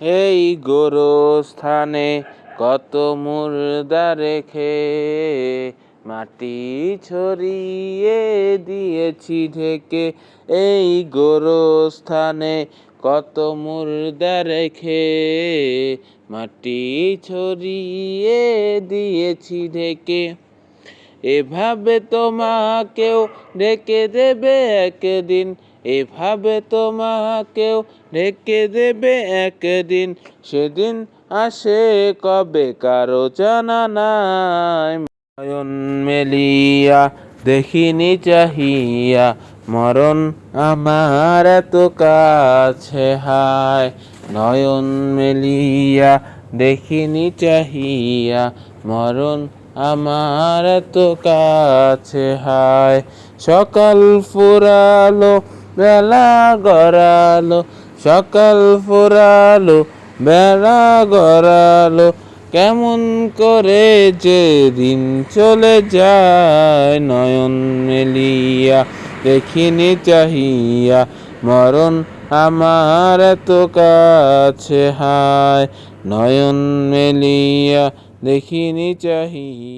এই গোরস্থানে কত মুর্দা রেখে মাটি ছড়িয়ে দিয়েছি ঢেকে। এই গোরস্থানে কত মুর্দা রেখে মাটি ছড়িয়ে দিয়েছি ঢেকে। এভাবে তোমাকেও ঢেকে দেবে একদিন, এভাবে তোমাকেও ঢেকে দেবে একদিন। সেদিন আসে কবে কারো জানা নাই। নয়ন মেলিয়া দেখিনি চাহিয়া মরণ আমার এত কাছে হায়। নয়ন মেলিয়া দেখিনি চাহিয়া মরণ আমার এত কাছে হায়। সকাল ফুরালো বেলা গড়ালো, সকাল ফুরালো বেলা গড়ালো, কেমন করে যে দিন চলে যায়। নয়ন মেলিয়া দেখিনি চাহিয়া মরণ আমার এত কাছে হায়। নয়ন মেলিয়া দেখিনি চাহিয়া।